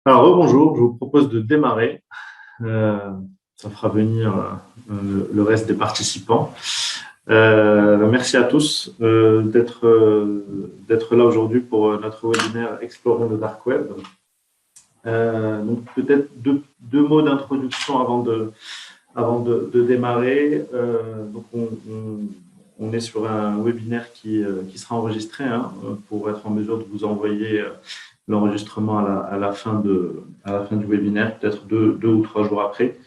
Alors, bonjour, je vous propose de démarrer. Euh, Ça fera venir le reste des participants. Merci à tous d'être là aujourd'hui pour notre webinaire Explorons le Dark Web. Donc, peut-être deux mots d'introduction avant de démarrer. Donc, on est sur un webinaire qui sera enregistré pour être en mesure de vous envoyer l'enregistrement à la fin du webinaire, peut-être deux ou 3 jours après.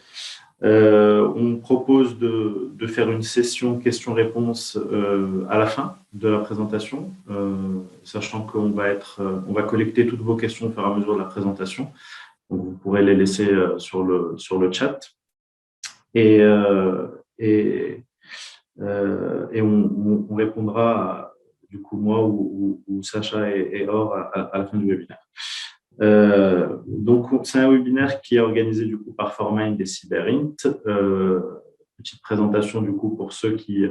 On propose de faire une session questions-réponses à la fin de la présentation, sachant qu'on va collecter toutes vos questions au fur et à mesure de la présentation. Donc, vous pourrez les laisser sur le chat. Et on répondra, du coup, moi ou Sacha et Or à la fin du webinaire. Donc, c'est un webinaire qui est organisé du coup par Formind et Cyberint. Petite présentation du coup pour ceux qui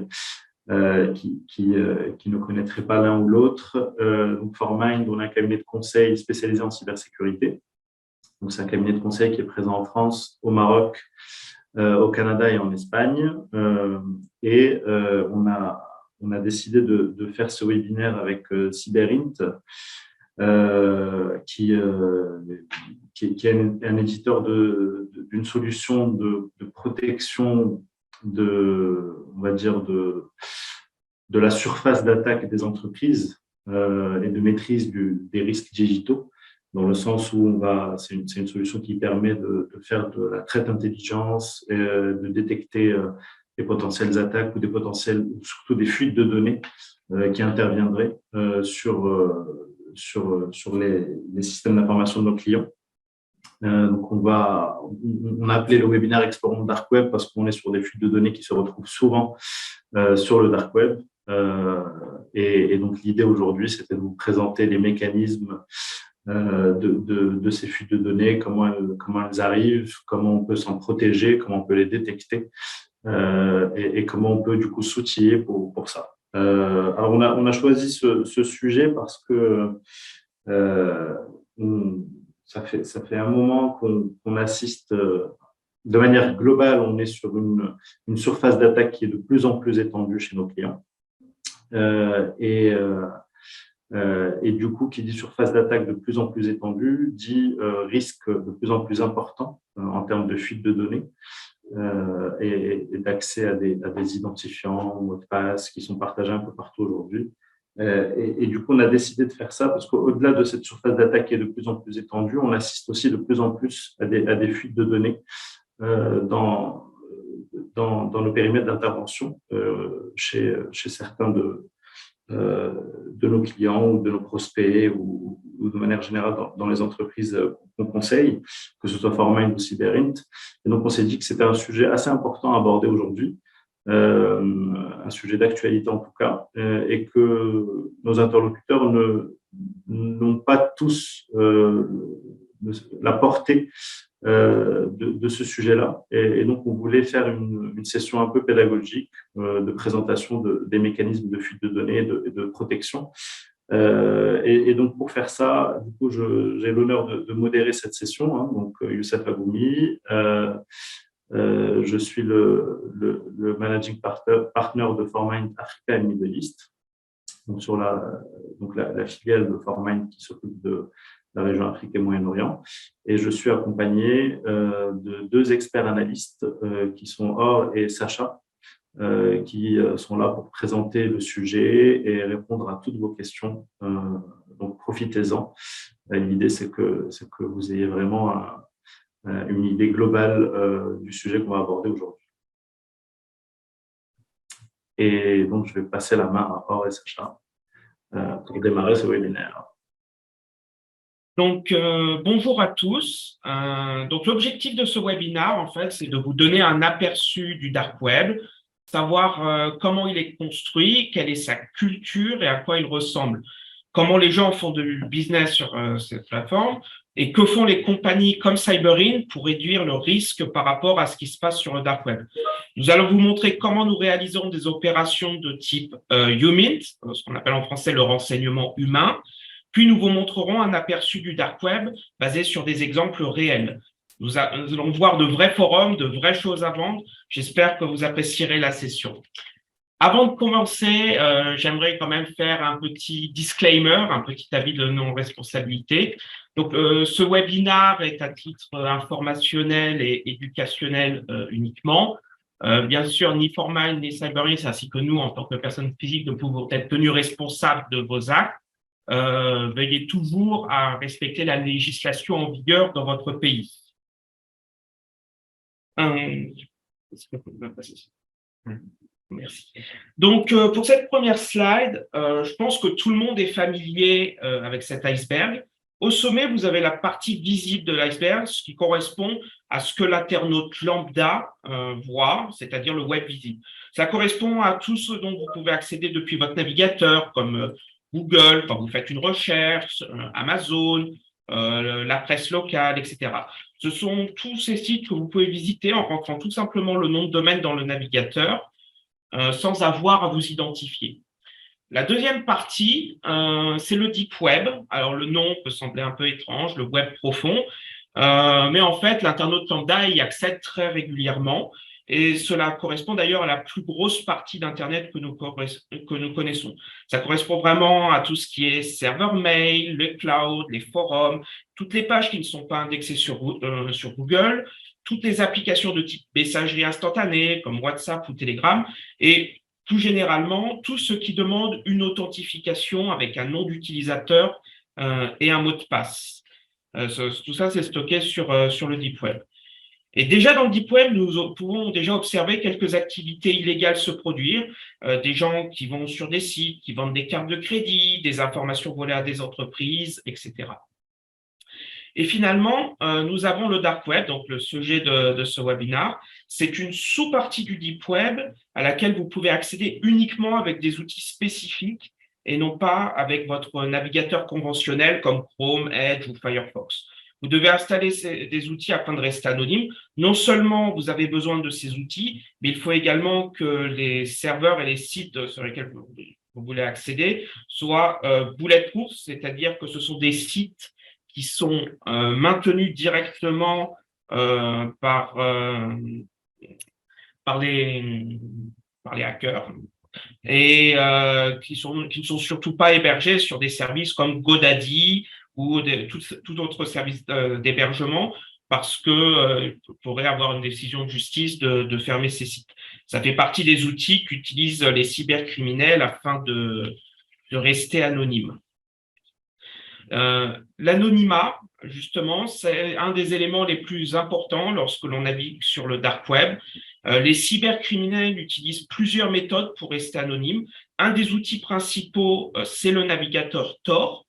ne connaîtraient pas l'un ou l'autre. Donc, Formind, on a un cabinet de conseil spécialisé en cybersécurité. Donc, c'est un cabinet de conseil qui est présent en France, au Maroc, au Canada et en Espagne. On a décidé de faire ce webinaire avec Cyberint, qui est un éditeur d'une solution de protection on va dire de la surface d'attaque des entreprises et de maîtrise des risques digitaux, dans le sens où c'est une solution qui permet de faire de la threat intelligence, et de détecter des potentielles attaques ou surtout des fuites de données qui interviendraient sur les systèmes d'information de nos clients. Donc, on a appelé le webinaire Explorons le Dark Web parce qu'on est sur des fuites de données qui se retrouvent souvent sur le Dark Web. Et donc, l'idée aujourd'hui, c'était de vous présenter les mécanismes de ces fuites de données, comment elles arrivent, comment on peut s'en protéger, comment on peut les détecter et comment on peut du coup s'outiller pour ça. Alors, on a choisi ce sujet parce que ça fait un moment qu'on assiste de manière globale, on est sur une surface d'attaque qui est de plus en plus étendue chez nos clients. Et du coup, qui dit surface d'attaque de plus en plus étendue, dit risque de plus en plus important en termes de fuite de données et d'accès à des identifiants, mots de passe qui sont partagés un peu partout aujourd'hui. Et du coup, on a décidé de faire ça parce qu'au-delà de cette surface d'attaque qui est de plus en plus étendue, on assiste aussi de plus en plus à des fuites de données dans nos périmètres d'intervention chez certains de nos clients ou de nos prospects ou de manière générale dans les entreprises qu'on conseille, que ce soit Formind ou Cyberint. Et donc, on s'est dit que c'était un sujet assez important à aborder aujourd'hui, un sujet d'actualité en tout cas, et que nos interlocuteurs n'ont pas tous la portée de ce sujet-là. Et donc, on voulait faire une session un peu pédagogique de présentation des mécanismes de fuite de données et de protection. Et donc, pour faire ça, du coup, j'ai l'honneur de modérer cette session. Donc, Youssef Aboumi. Je suis le managing partner de Formind Africa et Middle East, donc sur la filiale de Formind qui s'occupe de la région Afrique et Moyen-Orient. Et je suis accompagné de 2 experts analystes qui sont Or et Sacha, qui sont là pour présenter le sujet et répondre à toutes vos questions. Donc, profitez-en. L'idée, c'est que vous ayez vraiment une idée globale du sujet qu'on va aborder aujourd'hui. Et donc, je vais passer la main à Or et Sacha pour démarrer ce webinaire. Donc, bonjour à tous. Donc, l'objectif de ce webinaire, en fait, c'est de vous donner un aperçu du Dark Web, savoir comment il est construit, quelle est sa culture et à quoi il ressemble, comment les gens font du business sur cette plateforme et que font les compagnies comme Cyberint pour réduire le risque par rapport à ce qui se passe sur le Dark Web. Nous allons vous montrer comment nous réalisons des opérations de type HUMINT, ce qu'on appelle en français le renseignement humain, Puis nous vous montrerons un aperçu du dark web basé sur des exemples réels. Nous allons voir de vrais forums, de vraies choses à vendre. J'espère que vous apprécierez la session. Avant de commencer, j'aimerais quand même faire un petit disclaimer, un petit avis de non-responsabilité. Donc, ce webinaire est à titre informationnel et éducationnel uniquement. Bien sûr, ni Formal ni Cyberris, ainsi que nous, en tant que personnes physiques, ne pouvons être tenus responsables de vos actes. Veuillez toujours à respecter la législation en vigueur dans votre pays. Est-ce que vous pouvez me passer ça ? Merci. Donc, pour cette première slide, je pense que tout le monde est familier avec cet iceberg. Au sommet, vous avez la partie visible de l'iceberg, ce qui correspond à ce que l'internaute lambda voit, c'est-à-dire le web visible. Ça correspond à tout ce dont vous pouvez accéder depuis votre navigateur, comme Google, quand vous faites une recherche, Amazon, la presse locale, etc. Ce sont tous ces sites que vous pouvez visiter en rentrant tout simplement le nom de domaine dans le navigateur, sans avoir à vous identifier. La deuxième partie, c'est le deep web. Alors, le nom peut sembler un peu étrange, le web profond, mais en fait, l'internaute lambda y accède très régulièrement et cela correspond d'ailleurs à la plus grosse partie d'Internet que nous connaissons. Ça correspond vraiment à tout ce qui est serveur mail, le cloud, les forums, toutes les pages qui ne sont pas indexées sur Google, toutes les applications de type messagerie instantanée comme WhatsApp ou Telegram et plus généralement tout ce qui demande une authentification avec un nom d'utilisateur et un mot de passe. Tout ça, c'est stocké sur le Deep Web. Et déjà dans le Deep Web, nous pouvons déjà observer quelques activités illégales se produire, des gens qui vont sur des sites, qui vendent des cartes de crédit, des informations volées à des entreprises, etc. Et finalement, nous avons le Dark Web, donc le sujet de ce webinaire. C'est une sous-partie du Deep Web à laquelle vous pouvez accéder uniquement avec des outils spécifiques et non pas avec votre navigateur conventionnel comme Chrome, Edge ou Firefox. Vous devez installer des outils afin de rester anonyme. Non seulement vous avez besoin de ces outils, mais il faut également que les serveurs et les sites sur lesquels vous voulez accéder soient bulletproof, c'est-à-dire que ce sont des sites qui sont maintenus directement par les hackers et qui ne sont surtout pas hébergés sur des services comme GoDaddy ou tout autre service d'hébergement parce que pourrait avoir une décision de justice de fermer ces sites. Ça fait partie des outils qu'utilisent les cybercriminels afin de rester anonymes. L'anonymat, justement, c'est un des éléments les plus importants lorsque l'on navigue sur le dark web. Les cybercriminels utilisent plusieurs méthodes pour rester anonymes. Un des outils principaux, c'est le navigateur Tor.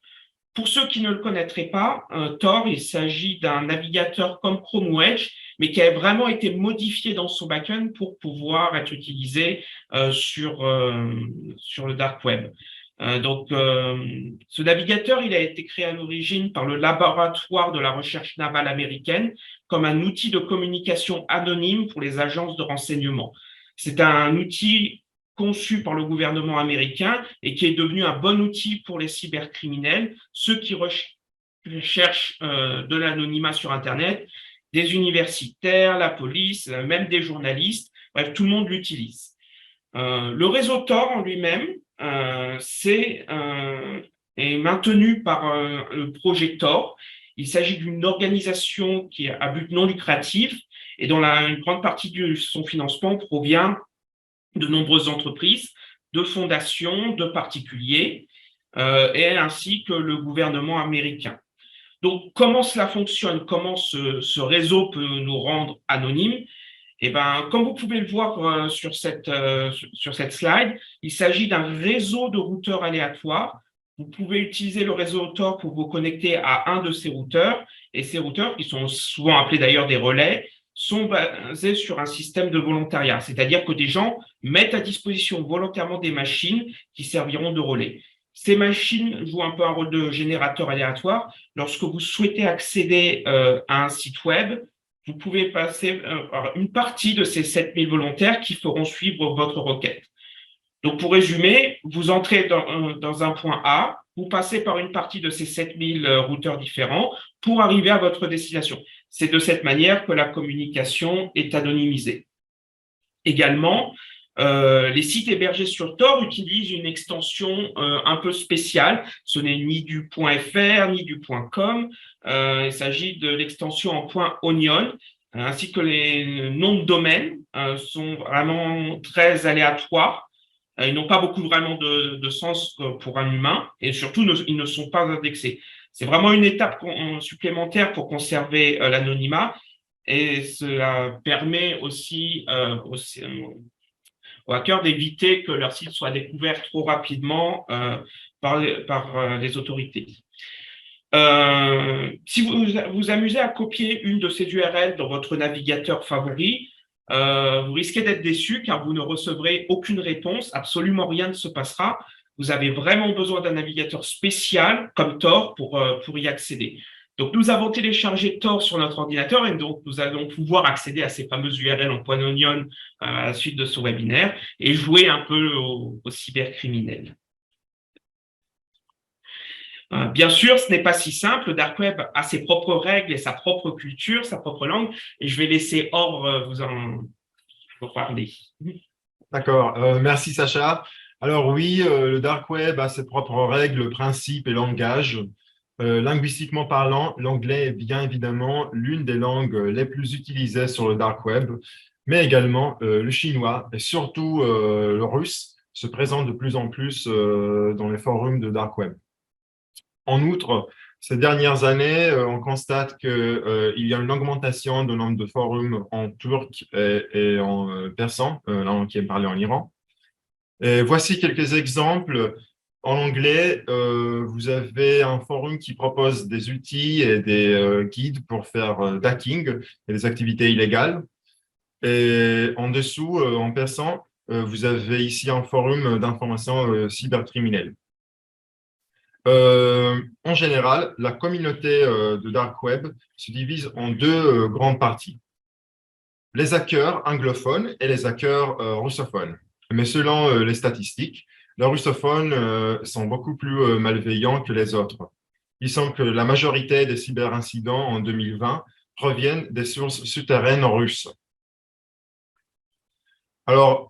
Pour ceux qui ne le connaîtraient pas, Tor, il s'agit d'un navigateur comme Chrome ou Edge, mais qui a vraiment été modifié dans son backend pour pouvoir être utilisé sur le dark web. Ce navigateur, il a été créé à l'origine par le laboratoire de la recherche navale américaine comme un outil de communication anonyme pour les agences de renseignement. C'est un outil conçu par le gouvernement américain et qui est devenu un bon outil pour les cybercriminels, ceux qui recherchent de l'anonymat sur Internet, des universitaires, la police, même des journalistes, bref, tout le monde l'utilise. Le réseau Tor en lui-même, est maintenu par le projet Tor. Il s'agit d'une organisation qui est à but non lucratif et dont une grande partie de son financement provient de nombreuses entreprises, de fondations, de particuliers, et ainsi que le gouvernement américain. Donc, comment cela fonctionne? Comment ce réseau peut nous rendre anonymes? Eh bien, comme vous pouvez le voir sur cette slide, il s'agit d'un réseau de routeurs aléatoires. Vous pouvez utiliser le réseau Tor pour vous connecter à un de ces routeurs. Et ces routeurs, qui sont souvent appelés d'ailleurs des relais, sont basés sur un système de volontariat. C'est-à-dire que des gens mettent à disposition volontairement des machines qui serviront de relais. Ces machines jouent un peu un rôle de générateur aléatoire. Lorsque vous souhaitez accéder à un site web, vous pouvez passer par une partie de ces 7000 volontaires qui feront suivre votre requête. Donc, pour résumer, vous entrez dans un point A, vous passez par une partie de ces 7000 routeurs différents pour arriver à votre destination. C'est de cette manière que la communication est anonymisée. Également, les sites hébergés sur Tor utilisent une extension un peu spéciale. Ce n'est ni du .fr ni du .com. Il s'agit de l'extension en .onion, ainsi que les noms de domaine sont vraiment très aléatoires. Ils n'ont pas beaucoup vraiment de sens pour un humain et surtout, ils ne sont pas indexés. C'est vraiment une étape supplémentaire pour conserver l'anonymat et cela permet aussi aux hackers d'éviter que leur site soit découvert trop rapidement par les autorités. Si vous vous amusez à copier une de ces URL dans votre navigateur favori, vous risquez d'être déçu car vous ne recevrez aucune réponse, absolument rien ne se passera. Vous avez vraiment besoin d'un navigateur spécial comme Tor pour y accéder. Donc, nous avons téléchargé Tor sur notre ordinateur et donc nous allons pouvoir accéder à ces fameuses URL en .onion à la suite de ce webinaire et jouer un peu aux cybercriminels. Bien sûr, ce n'est pas si simple. Le Dark Web a ses propres règles et sa propre culture, sa propre langue. Et je vais laisser Or vous en parler. D'accord. Merci, Sacha. Alors oui, le Dark Web a ses propres règles, principes et langages. Linguistiquement parlant, l'anglais est bien évidemment l'une des langues les plus utilisées sur le Dark Web, mais également le chinois et surtout le russe se présentent de plus en plus dans les forums de Dark Web. En outre, ces dernières années, on constate qu'il y a une augmentation du nombre de forums en turc et en persan, la langue qui est parlée en Iran. Et voici quelques exemples. En anglais, vous avez un forum qui propose des outils et des guides pour faire hacking et des activités illégales. Et en dessous, en persan, vous avez ici un forum d'information cybercriminelle. En général, la communauté de Dark Web se divise en deux grandes parties. Les hackers anglophones et les hackers russophones. Mais selon les statistiques, les russophones sont beaucoup plus malveillants que les autres. Il semble que la majorité des cyberincidents en 2020 proviennent des sources souterraines russes. Alors,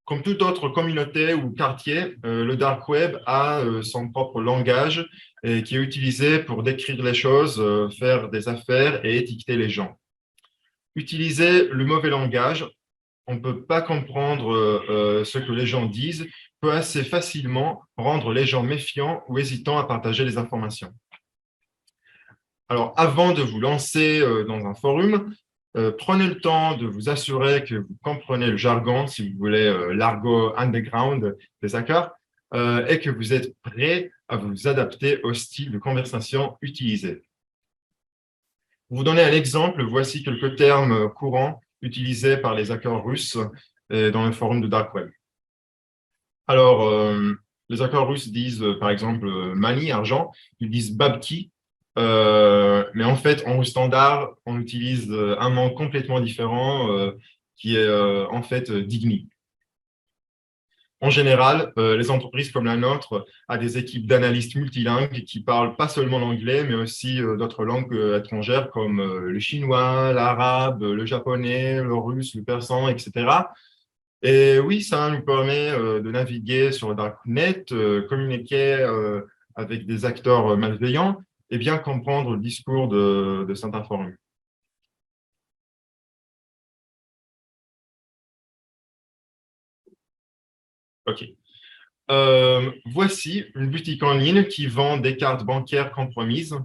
comme toute autre communauté ou quartier, le Dark Web a son propre langage qui est utilisé pour décrire les choses, faire des affaires et étiqueter les gens. Utiliser le mauvais langage, on ne peut pas comprendre ce que les gens disent, peut assez facilement rendre les gens méfiants ou hésitants à partager les informations. Alors, avant de vous lancer dans un forum, prenez le temps de vous assurer que vous comprenez le jargon, si vous voulez, l'argot underground des hackers, et que vous êtes prêt à vous adapter au style de conversation utilisé. Pour vous donner un exemple, voici quelques termes courants utilisés par les hackers russes dans le forum de Dark Web. Alors, les hackers russes disent, par exemple, money, argent, ils disent babki, mais en fait, en russe standard, on utilise un mot complètement différent qui est en fait digni. En général, les entreprises comme la nôtre ont des équipes d'analystes multilingues qui parlent pas seulement l'anglais, mais aussi d'autres langues étrangères comme le chinois, l'arabe, le japonais, le russe, le persan, etc. Et oui, ça nous permet de naviguer sur le Darknet, communiquer avec des acteurs malveillants et bien comprendre le discours de certains forums. OK. Voici une boutique en ligne qui vend des cartes bancaires compromises.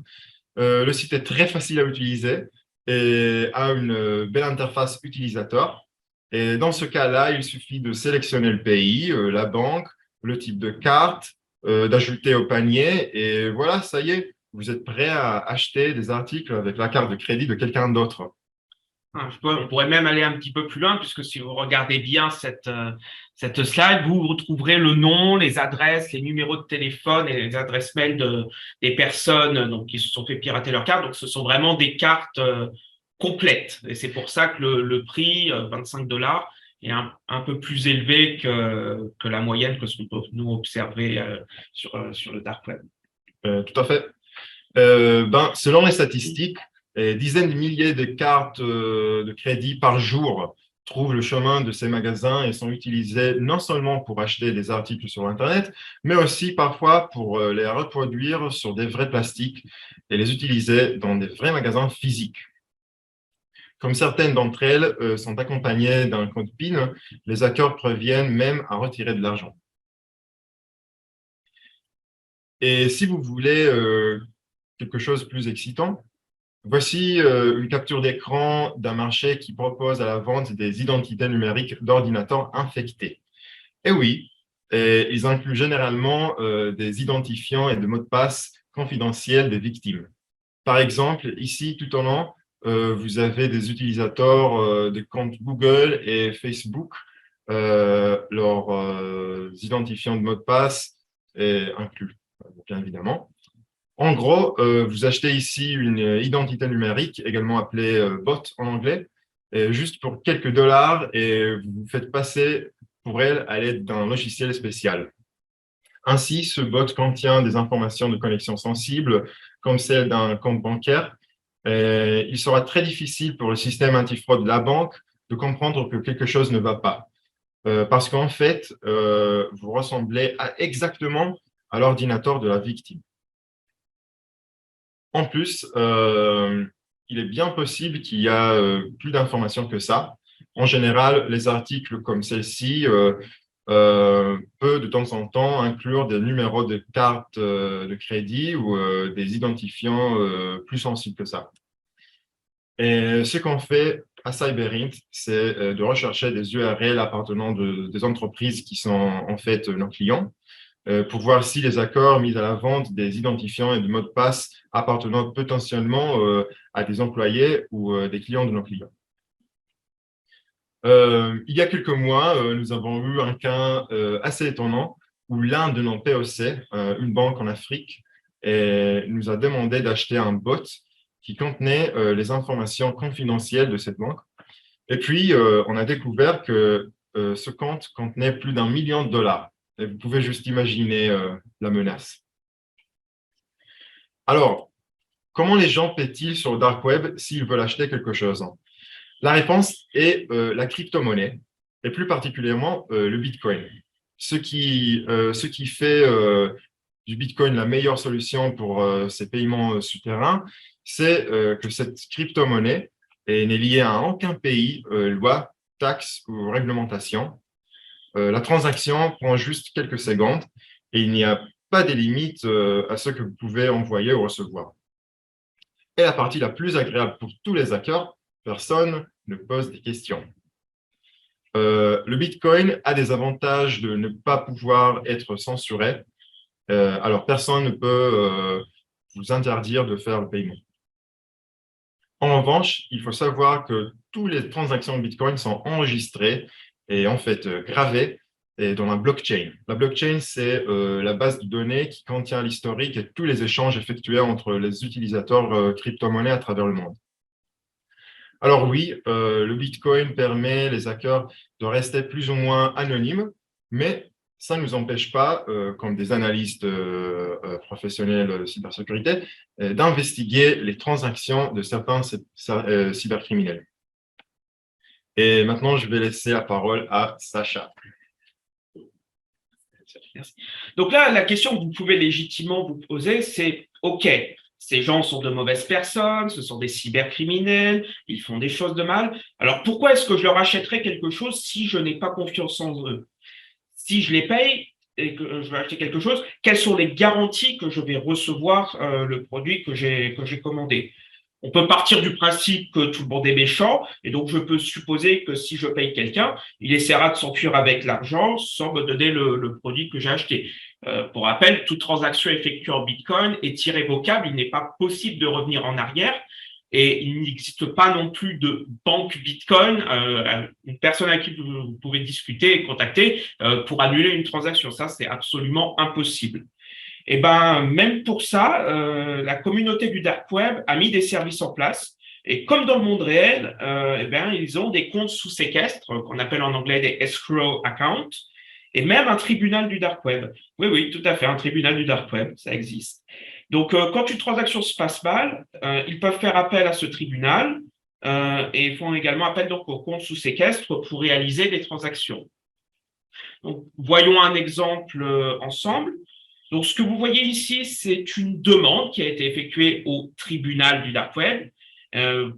Le site est très facile à utiliser et a une belle interface utilisateur. Et dans ce cas-là, il suffit de sélectionner le pays, la banque, le type de carte, d'ajouter au panier et voilà, ça y est, vous êtes prêt à acheter des articles avec la carte de crédit de quelqu'un d'autre. On pourrait même aller un petit peu plus loin, puisque si vous regardez bien cette slide, vous retrouverez le nom, les adresses, les numéros de téléphone et les adresses mail des personnes donc, qui se sont fait pirater leur carte. Donc, ce sont vraiment des cartes complètes. Et c'est pour ça que le prix, 25 $, est un peu plus élevé que la moyenne que ce qu'on peut nous observer sur le dark web. Tout à fait. Selon les statistiques, des dizaines de milliers de cartes de crédit par jour trouvent le chemin de ces magasins et sont utilisées non seulement pour acheter des articles sur Internet, mais aussi parfois pour les reproduire sur des vrais plastiques et les utiliser dans des vrais magasins physiques. Comme certaines d'entre elles sont accompagnées d'un code PIN, les hackers préviennent même à retirer de l'argent. Et si vous voulez quelque chose de plus excitant, voici une capture d'écran d'un marché qui propose à la vente des identités numériques d'ordinateurs infectés. Et oui, ils incluent généralement des identifiants et des mots de passe confidentiels des victimes. Par exemple, ici, tout en haut, vous avez des utilisateurs de comptes Google et Facebook. Leurs identifiants de mots de passe est inclus, bien évidemment. En gros, vous achetez ici une identité numérique, également appelée bot en anglais, juste pour quelques dollars et vous vous faites passer pour elle à l'aide d'un logiciel spécial. Ainsi, ce bot contient des informations de connexion sensibles, comme celle d'un compte bancaire. Il sera très difficile pour le système antifraude de la banque de comprendre que quelque chose ne va pas. Parce qu'en fait, vous ressemblez exactement à l'ordinateur de la victime. En plus, il est bien possible qu'il y a plus d'informations que ça. En général, les articles comme celle-ci peuvent de temps en temps inclure des numéros de carte de crédit ou des identifiants plus sensibles que ça. Et ce qu'on fait à Cyberint, c'est de rechercher des URL appartenant des entreprises qui sont en fait nos clients, pour voir si les accords mis à la vente des identifiants et des mots de passe appartenant potentiellement à des employés ou des clients de nos clients. Il y a quelques mois, nous avons eu un cas assez étonnant où l'un de nos POC, une banque en Afrique, nous a demandé d'acheter un bot qui contenait les informations confidentielles de cette banque. Et puis, on a découvert que ce compte contenait plus d'1 million de dollars. Et vous pouvez juste imaginer la menace. Alors, comment les gens paient-ils sur le dark web s'ils veulent acheter quelque chose? La réponse est la crypto-monnaie, et plus particulièrement le Bitcoin. Ce qui fait du Bitcoin la meilleure solution pour ces paiements souterrains, c'est que cette crypto-monnaie n'est liée à aucun pays, loi, taxe ou réglementation. La transaction prend juste quelques secondes et il n'y a pas de limite à ce que vous pouvez envoyer ou recevoir. Et la partie la plus agréable pour tous les hackers, personne ne pose des questions. Le Bitcoin a des avantages de ne pas pouvoir être censuré. Alors, personne ne peut vous interdire de faire le paiement. En revanche, il faut savoir que toutes les transactions de Bitcoin sont enregistrées et en fait gravées dans la blockchain. La blockchain, c'est la base de données qui contient l'historique et tous les échanges effectués entre les utilisateurs crypto-monnaies à travers le monde. Alors oui, le Bitcoin permet les hackers de rester plus ou moins anonymes, mais ça ne nous empêche pas, comme des analystes professionnels de cybersécurité, d'investiguer les transactions de certains cybercriminels. Et maintenant, je vais laisser la parole à Sacha. Merci. Donc là, la question que vous pouvez légitimement vous poser, c'est « OK, ces gens sont de mauvaises personnes, ce sont des cybercriminels, ils font des choses de mal. Alors, pourquoi est-ce que je leur achèterais quelque chose si je n'ai pas confiance en eux? Si je les paye et que je vais acheter quelque chose, quelles sont les garanties que je vais recevoir le produit que j'ai commandé? On peut partir du principe que tout le monde est méchant, et donc je peux supposer que si je paye quelqu'un, il essaiera de s'enfuir avec l'argent sans me donner le produit que j'ai acheté. Pour rappel, toute transaction effectuée en Bitcoin est irrévocable, il n'est pas possible de revenir en arrière, et il n'existe pas non plus de banque Bitcoin, une personne à qui vous pouvez discuter et contacter pour annuler une transaction. Ça, c'est absolument impossible. Et ben, même pour ça, la communauté du dark web a mis des services en place Et comme dans le monde réel, ils ont des comptes sous séquestre, qu'on appelle en anglais des escrow accounts, et même un tribunal du dark web. Oui, oui, tout à fait, un tribunal du dark web, ça existe. Donc, quand une transaction se passe mal, ils peuvent faire appel à ce tribunal et font également appel donc au compte sous séquestre pour réaliser des transactions. Donc, voyons un exemple ensemble. Donc, ce que vous voyez ici, c'est une demande qui a été effectuée au tribunal du dark web. Dont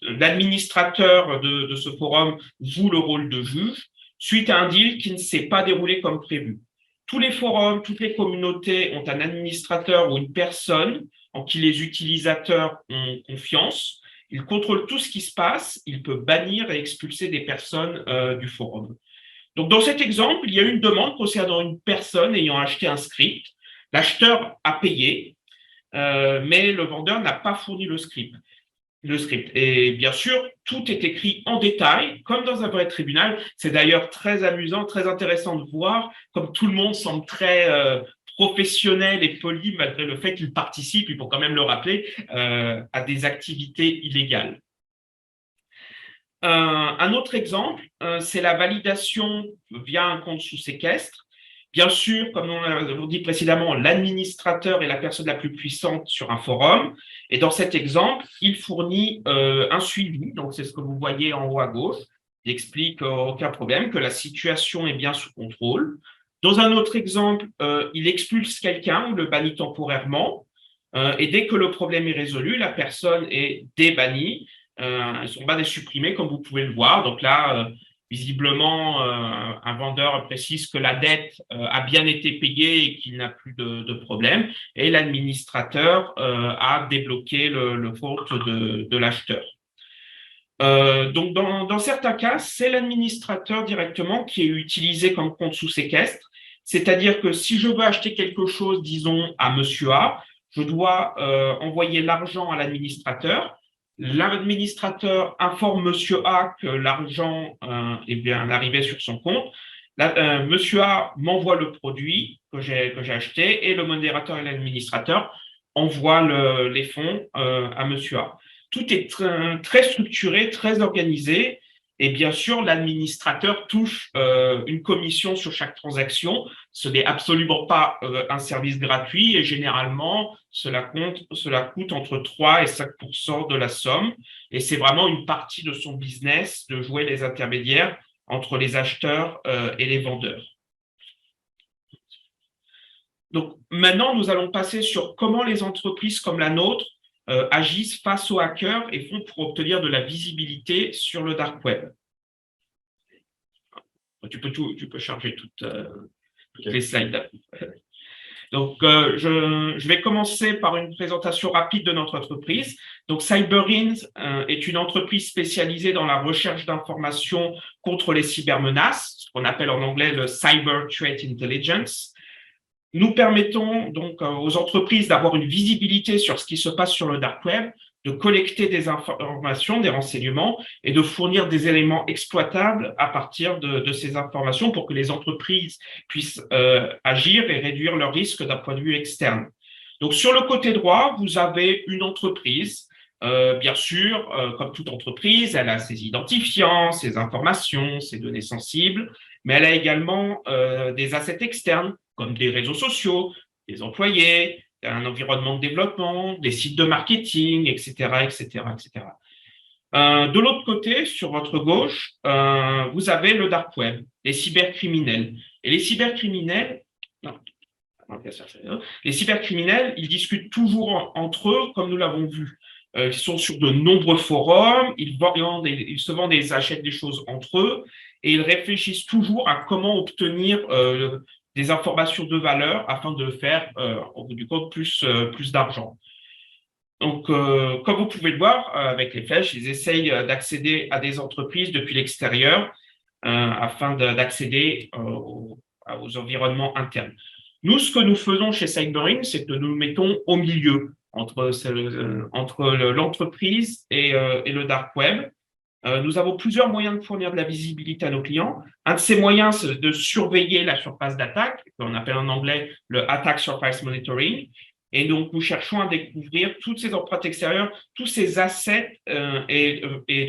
l'administrateur de ce forum joue le rôle de juge suite à un deal qui ne s'est pas déroulé comme prévu. Tous les forums, toutes les communautés ont un administrateur ou une personne en qui les utilisateurs ont confiance. Il contrôle tout ce qui se passe, il peut bannir et expulser des personnes du forum. Donc, dans cet exemple, il y a eu une demande concernant une personne ayant acheté un script. L'acheteur a payé, mais le vendeur n'a pas fourni le script. Et bien sûr, tout est écrit en détail, comme dans un vrai tribunal. C'est d'ailleurs très amusant, très intéressant de voir, comme tout le monde semble très professionnel et poli, malgré le fait qu'il participe, il faut quand même le rappeler, à des activités illégales. Un autre exemple, c'est la validation via un compte sous séquestre. Bien sûr, comme on l'a dit précédemment, l'administrateur est la personne la plus puissante sur un forum. Et dans cet exemple, il fournit un suivi. Donc, c'est ce que vous voyez en haut à gauche. Il explique aucun problème, que la situation est bien sous contrôle. Dans un autre exemple, il expulse quelqu'un ou le bannit temporairement. Et dès que le problème est résolu, la personne est débannie. Son ban est supprimé, comme vous pouvez le voir. Donc là, visiblement, un vendeur précise que la dette a bien été payée et qu'il n'a plus de problème. Et l'administrateur a débloqué le compte de l'acheteur. Donc, dans certains cas, c'est l'administrateur directement qui est utilisé comme compte sous séquestre. C'est-à-dire que si je veux acheter quelque chose, disons, à Monsieur A, je dois envoyer l'argent à l'administrateur. L'administrateur informe Monsieur A que l'argent est arrivé sur son compte. Monsieur A m'envoie le produit que j'ai acheté et le modérateur et l'administrateur envoient les fonds à Monsieur A. Tout est très structuré, très organisé. Et bien sûr, l'administrateur touche une commission sur chaque transaction. Ce n'est absolument pas un service gratuit et généralement, cela coûte entre 3 et 5% de la somme. Et c'est vraiment une partie de son business de jouer les intermédiaires entre les acheteurs et les vendeurs. Donc maintenant, nous allons passer sur comment les entreprises comme la nôtre agissent face aux hackers et font pour obtenir de la visibilité sur le dark web. Tu peux charger toutes les slides. Donc, je vais commencer par une présentation rapide de notre entreprise. Donc, Cyberins est une entreprise spécialisée dans la recherche d'informations contre les cybermenaces, ce qu'on appelle en anglais le Cyber Threat Intelligence. Nous permettons donc aux entreprises d'avoir une visibilité sur ce qui se passe sur le dark web, de collecter des informations, des renseignements et de fournir des éléments exploitables à partir de ces informations pour que les entreprises puissent agir et réduire leurs risques d'un point de vue externe. Donc, sur le côté droit, vous avez une entreprise. Bien sûr, comme toute entreprise, elle a ses identifiants, ses informations, ses données sensibles, mais elle a également des assets externes comme des réseaux sociaux, des employés, un environnement de développement, des sites de marketing, etc., etc., etc. De l'autre côté, sur votre gauche, vous avez le dark web, les cybercriminels. Et les cybercriminels, ils discutent toujours entre eux, comme nous l'avons vu. Ils sont sur de nombreux forums, ils se vendent et ils achètent des choses entre eux, et ils réfléchissent toujours à comment obtenir des informations de valeur afin de faire, au bout du compte, plus d'argent. Donc, comme vous pouvez le voir, avec les flèches, ils essayent d'accéder à des entreprises depuis l'extérieur afin d'accéder aux environnements internes. Nous, ce que nous faisons chez Cyberins, c'est que nous nous mettons au milieu entre l'entreprise et le dark web. Nous avons plusieurs moyens de fournir de la visibilité à nos clients. Un de ces moyens, c'est de surveiller la surface d'attaque, qu'on appelle en anglais le Attack Surface Monitoring. Et donc, nous cherchons à découvrir toutes ces empreintes extérieures, tous ces assets et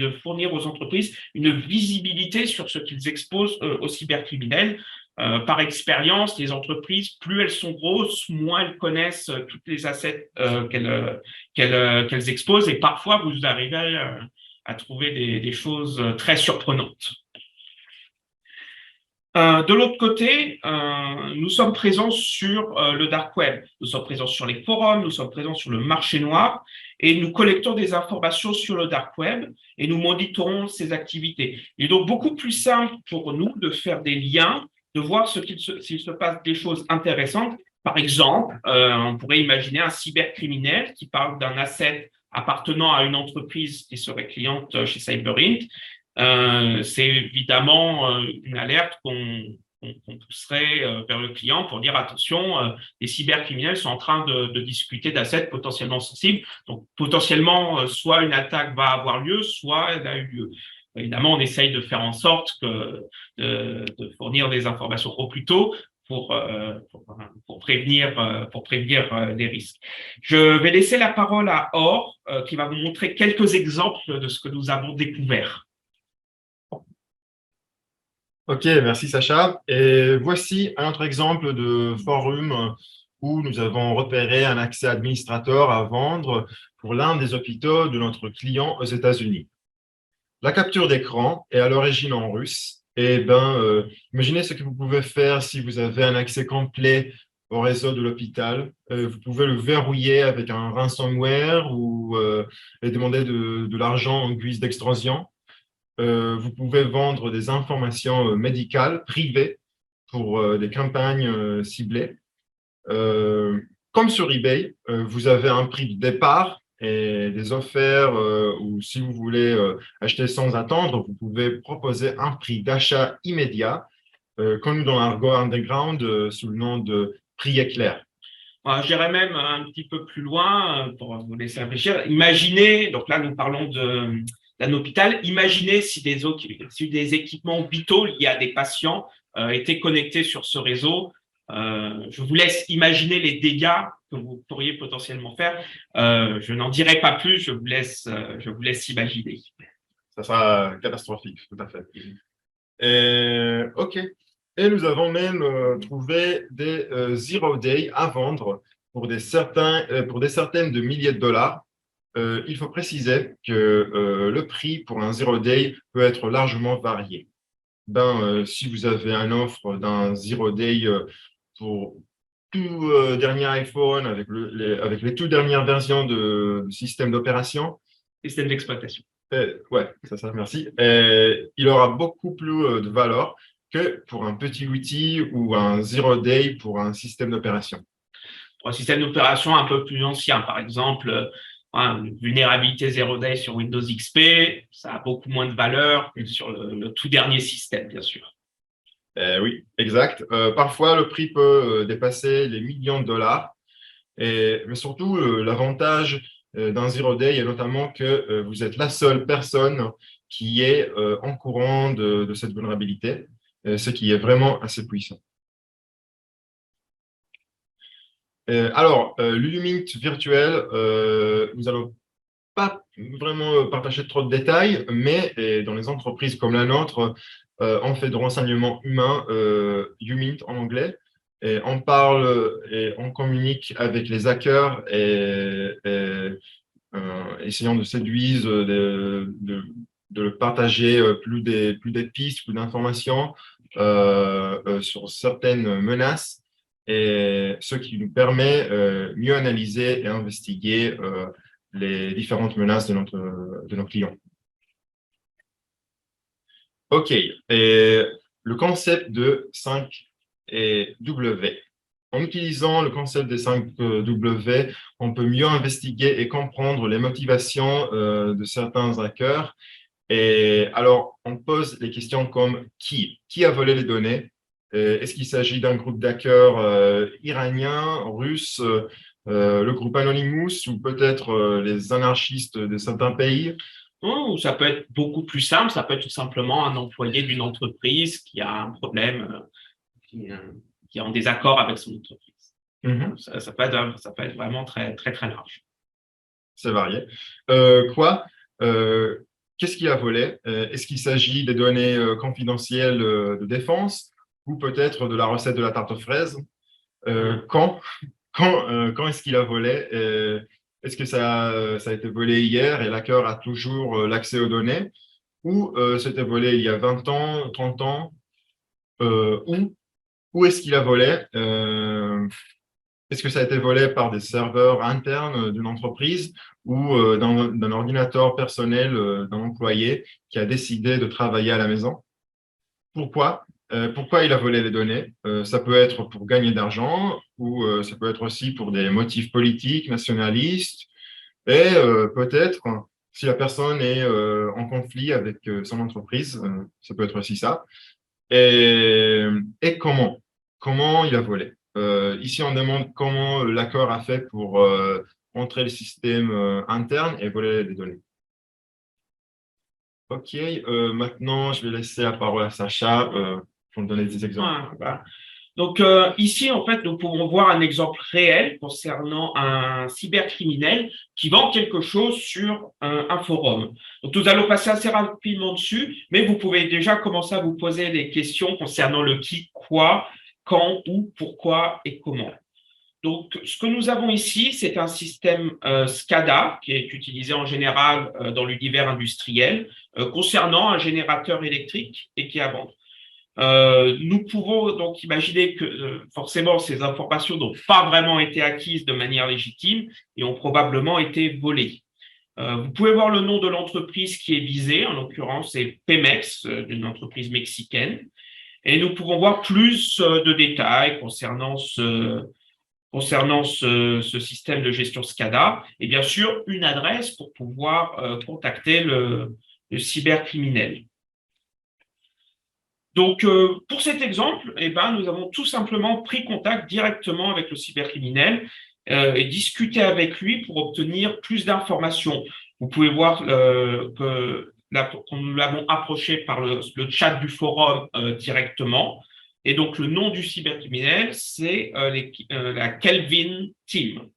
de fournir aux entreprises une visibilité sur ce qu'ils exposent aux cybercriminels. Par expérience, les entreprises, plus elles sont grosses, moins elles connaissent toutes les assets qu'elles exposent. Et parfois, vous arrivez à trouver des choses très surprenantes. De l'autre côté, nous sommes présents sur le dark web, nous sommes présents sur les forums, nous sommes présents sur le marché noir et nous collectons des informations sur le dark web et nous monitorons ces activités. Il est donc beaucoup plus simple pour nous de faire des liens, de voir s'il se passe des choses intéressantes. Par exemple, on pourrait imaginer un cybercriminel qui parle d'un asset appartenant à une entreprise qui serait cliente chez Cyberint. C'est évidemment une alerte qu'on pousserait vers le client pour dire attention, les cybercriminels sont en train de discuter d'assets potentiellement sensibles. Donc potentiellement, soit une attaque va avoir lieu, soit elle a eu lieu. Évidemment, on essaye de faire en sorte de fournir des informations au plus tôt pour prévenir les risques. Je vais laisser la parole à Or, qui va vous montrer quelques exemples de ce que nous avons découvert. Ok, merci Sacha. Et voici un autre exemple de forum où nous avons repéré un accès administrateur à vendre pour l'un des hôpitaux de notre client aux États-Unis. La capture d'écran est à l'origine en russe. Et imaginez ce que vous pouvez faire si vous avez un accès complet au réseau de l'hôpital. Vous pouvez le verrouiller avec un ransomware ou et demander de l'argent en guise d'extorsion. Vous pouvez vendre des informations médicales privées pour des campagnes ciblées. Comme sur eBay, vous avez un prix de départ et des offres ou si vous voulez acheter sans attendre, vous pouvez proposer un prix d'achat immédiat, connu dans l'argot underground sous le nom de prix éclair. Je dirais même un petit peu plus loin pour vous laisser réfléchir. Imaginez, donc là nous parlons d'un hôpital, imaginez si des équipements vitaux liés à des patients étaient connectés sur ce réseau. Je vous laisse imaginer les dégâts que vous pourriez potentiellement faire. Je n'en dirai pas plus, je vous laisse imaginer. Ça sera catastrophique, tout à fait. OK. Et nous avons même trouvé des zero day à vendre pour des certaines de milliers de dollars. Il faut préciser que le prix pour un zero day peut être largement varié. Si vous avez une offre d'un zero day pour tout dernier iPhone avec les toutes dernières versions de système d'opération. Système d'exploitation. Ouais, ça, merci. Il aura beaucoup plus de valeur que pour un petit outil ou un zero day pour un système d'opération. Pour un système d'opération un peu plus ancien, par exemple, une vulnérabilité zero day sur Windows XP, ça a beaucoup moins de valeur que sur le tout dernier système, bien sûr. Oui, exact. Parfois, le prix peut dépasser les millions de dollars. Mais surtout, l'avantage d'un zero day est notamment que vous êtes la seule personne qui est en courant de cette vulnérabilité, ce qui est vraiment assez puissant. L'Illumint virtuel, nous n'allons pas vraiment partager trop de détails, mais dans les entreprises comme la nôtre, on fait de renseignements humains, Illumint en anglais, et on parle et on communique avec les hackers essayant de séduire, de partager plus des pistes, plus d'informations sur certaines menaces, et ce qui nous permet mieux analyser et investiguer les différentes menaces de nos clients. OK, et le concept de 5W. En utilisant le concept des 5W, on peut mieux investiguer et comprendre les motivations de certains hackers. Et alors, on pose des questions comme qui a volé les données? Est-ce qu'il s'agit d'un groupe d'hackers iraniens, russes, le groupe Anonymous ou peut-être les anarchistes de certains pays? Ou ça peut être beaucoup plus simple, ça peut être tout simplement un employé d'une entreprise qui a un problème, qui est en désaccord avec son entreprise. Ça peut être vraiment très, très, très large. C'est varié. Qu'est-ce qu'il a volé? Est-ce qu'il s'agit des données confidentielles de défense ou peut-être de la recette de la tarte aux fraises? Quand quand est-ce qu'il a volé? Est-ce que ça a été volé hier et l'hacker a toujours l'accès aux données? Ou c'était volé il y a 20 ans, 30 ans? Où est-ce qu'il a volé? Est-ce que ça a été volé par des serveurs internes d'une entreprise ou d'un ordinateur personnel d'un employé qui a décidé de travailler à la maison? Pourquoi? Pourquoi il a volé les données? Ça peut être pour gagner d'argent ou ça peut être aussi pour des motifs politiques, nationalistes. Et peut-être, si la personne est en conflit avec son entreprise, ça peut être aussi ça. Et comment? Comment il a volé? Ici, on demande comment l'accord a fait pour entrer le système interne et voler les données. OK, maintenant, je vais laisser la parole à Sacha pour nous donner des exemples. Voilà. Donc ici, en fait, nous pouvons voir un exemple réel concernant un cybercriminel qui vend quelque chose sur un forum. Donc nous allons passer assez rapidement dessus, mais vous pouvez déjà commencer à vous poser des questions concernant le qui, quoi, quand, où, pourquoi et comment. Donc, ce que nous avons ici, c'est un système SCADA qui est utilisé en général dans l'univers industriel concernant un générateur électrique et qui est à vendre. Nous pouvons donc imaginer que forcément ces informations n'ont pas vraiment été acquises de manière légitime et ont probablement été volées. Vous pouvez voir le nom de l'entreprise qui est visée, en l'occurrence c'est Pemex, d'une entreprise mexicaine, et nous pouvons voir plus de détails concernant ce système de gestion SCADA et bien sûr une adresse pour pouvoir contacter le cybercriminel. Donc, pour cet exemple, nous avons tout simplement pris contact directement avec le cybercriminel et discuté avec lui pour obtenir plus d'informations. Vous pouvez voir que nous l'avons approché par le chat du forum directement. Et donc, le nom du cybercriminel, c'est la Kelvin Team.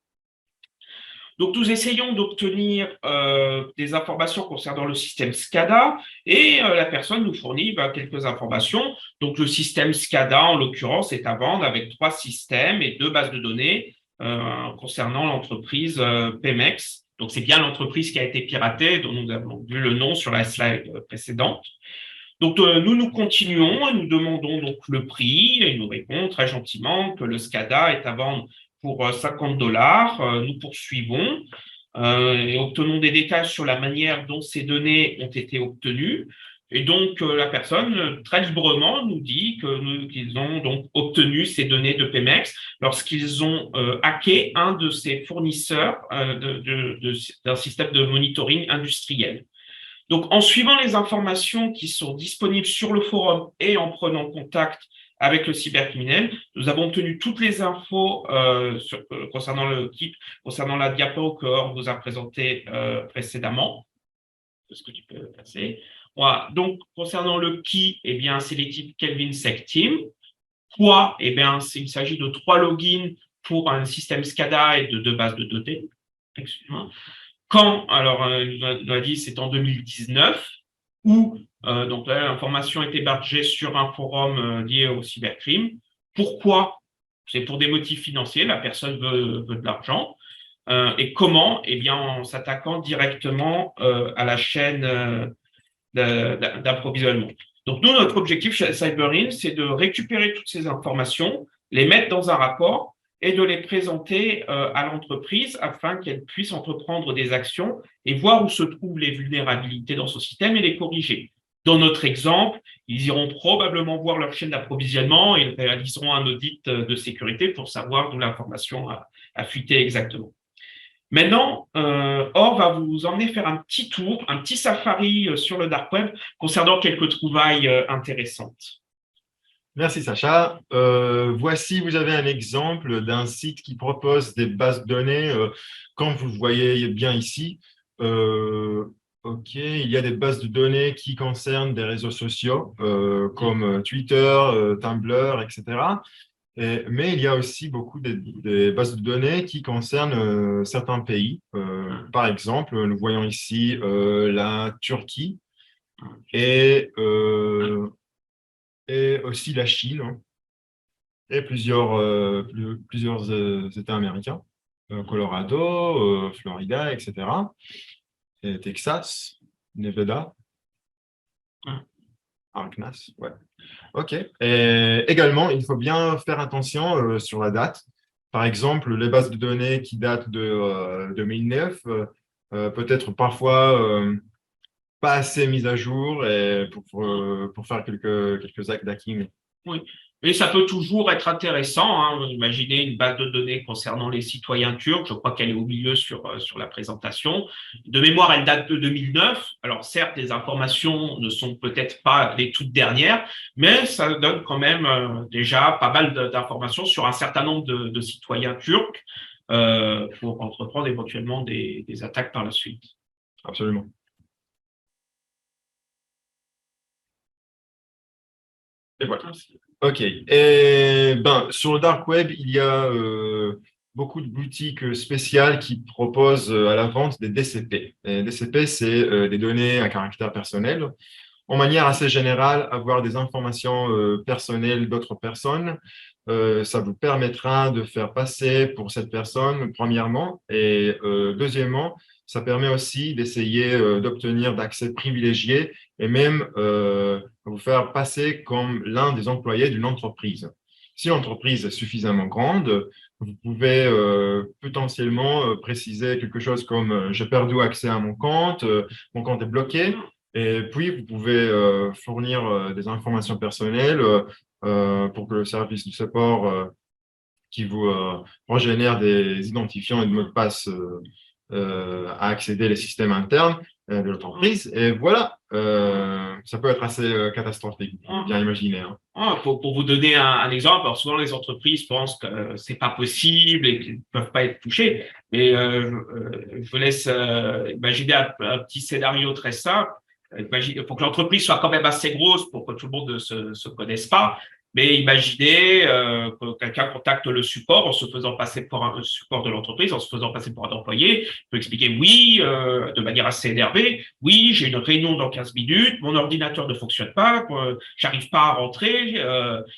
Donc, nous essayons d'obtenir des informations concernant le système SCADA et la personne nous fournit quelques informations. Donc, le système SCADA, en l'occurrence, est à vendre avec 3 systèmes et 2 bases de données concernant l'entreprise Pemex. Donc, c'est bien l'entreprise qui a été piratée, dont nous avons vu le nom sur la slide précédente. Donc, nous continuons et nous demandons donc le prix et il nous répond très gentiment que le SCADA est à vendre pour $50. Nous poursuivons et obtenons des détails sur la manière dont ces données ont été obtenues. Et donc, la personne, très librement, nous dit qu'ils ont donc obtenu ces données de Pemex lorsqu'ils ont hacké un de ses fournisseurs d'un système de monitoring industriel. Donc, en suivant les informations qui sont disponibles sur le forum et en prenant contact avec le cybercriminel, nous avons obtenu toutes les infos concernant le kit, concernant la diapo que Or vous a présenté précédemment. Est-ce que tu peux passer? Voilà. Donc, concernant le qui, c'est les types Kelvin Sec Team. Quoi, il s'agit de 3 logins pour un système SCADA et de 2 bases de données. Excusez-moi. Quand, alors, on a dit c'est en 2019, où donc là, l'information est hébergée sur un forum lié au cybercrime. Pourquoi? C'est pour des motifs financiers, la personne veut de l'argent. Et comment? En s'attaquant directement à la chaîne d'approvisionnement. Donc, nous, notre objectif chez Cyberin, c'est de récupérer toutes ces informations, les mettre dans un rapport et de les présenter à l'entreprise afin qu'elle puisse entreprendre des actions et voir où se trouvent les vulnérabilités dans ce système et les corriger. Dans notre exemple, ils iront probablement voir leur chaîne d'approvisionnement et ils réaliseront un audit de sécurité pour savoir d'où l'information a fuité exactement. Maintenant, Or va vous emmener faire un petit tour, un petit safari sur le dark web concernant quelques trouvailles intéressantes. Merci Sacha. Voici, vous avez un exemple d'un site qui propose des bases de données, comme vous le voyez bien ici. OK, il y a des bases de données qui concernent des réseaux sociaux comme Twitter, Tumblr, etc. Mais il y a aussi beaucoup des bases de données qui concernent certains pays. Par exemple, nous voyons ici la Turquie et, et aussi la Chine, hein, et plusieurs États américains, Colorado, Florida, etc., et Texas, Nevada, Arkansas, ouais. OK. Et également, il faut bien faire attention sur la date. Par exemple, les bases de données qui datent de 2009, peut-être parfois pas assez mises à jour et pour faire quelques actes d'hacking. Oui, mais ça peut toujours être intéressant, hein. Imaginez une base de données concernant les citoyens turcs. Je crois qu'elle est au milieu sur la présentation. De mémoire, elle date de 2009. Alors certes, les informations ne sont peut-être pas les toutes dernières, mais ça donne quand même déjà pas mal d'informations sur un certain nombre de citoyens turcs pour entreprendre éventuellement des attaques par la suite. Absolument. Et voilà. OK. Et sur le dark web, il y a beaucoup de boutiques spéciales qui proposent à la vente des DCP. Et DCP, c'est des données à caractère personnel. En manière assez générale, avoir des informations personnelles d'autres personnes, ça vous permettra de faire passer pour cette personne, premièrement. Et deuxièmement, ça permet aussi d'essayer d'obtenir d'accès privilégié et même vous faire passer comme l'un des employés d'une entreprise. Si l'entreprise est suffisamment grande, vous pouvez potentiellement préciser quelque chose comme j'ai perdu accès à mon compte est bloqué. Et puis, vous pouvez fournir des informations personnelles pour que le service du support qui vous régénère des identifiants et de mots de passe à accéder les systèmes internes de l'entreprise. Et voilà, ça peut être assez catastrophique, bien imaginer. Hein. Pour vous donner un exemple, alors souvent les entreprises pensent que c'est pas possible et qu'ils ne peuvent pas être touchés, mais je vous laisse imaginer un petit scénario très simple. Il faut que l'entreprise soit quand même assez grosse pour que tout le monde ne se connaisse pas. Mais imaginez que quelqu'un contacte le support en se faisant passer pour un support de l'entreprise, en se faisant passer pour un employé, il peut expliquer oui, de manière assez énervée, oui, j'ai une réunion dans 15 minutes, mon ordinateur ne fonctionne pas, j'arrive pas à rentrer,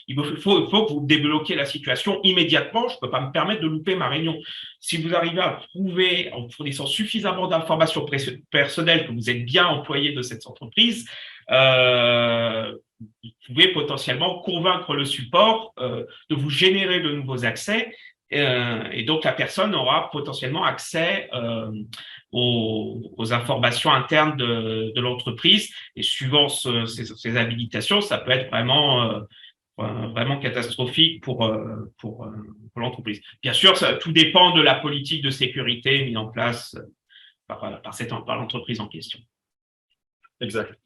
il faut que vous débloquiez la situation immédiatement, je ne peux pas me permettre de louper ma réunion. Si vous arrivez à prouver en fournissant suffisamment d'informations personnelles que vous êtes bien employé de cette entreprise, vous pouvez potentiellement convaincre le support de vous générer de nouveaux accès et donc la personne aura potentiellement accès aux informations internes de l'entreprise et suivant ces habilitations, ça peut être vraiment catastrophique pour l'entreprise. Bien sûr, tout dépend de la politique de sécurité mise en place par l'entreprise en question. Exact.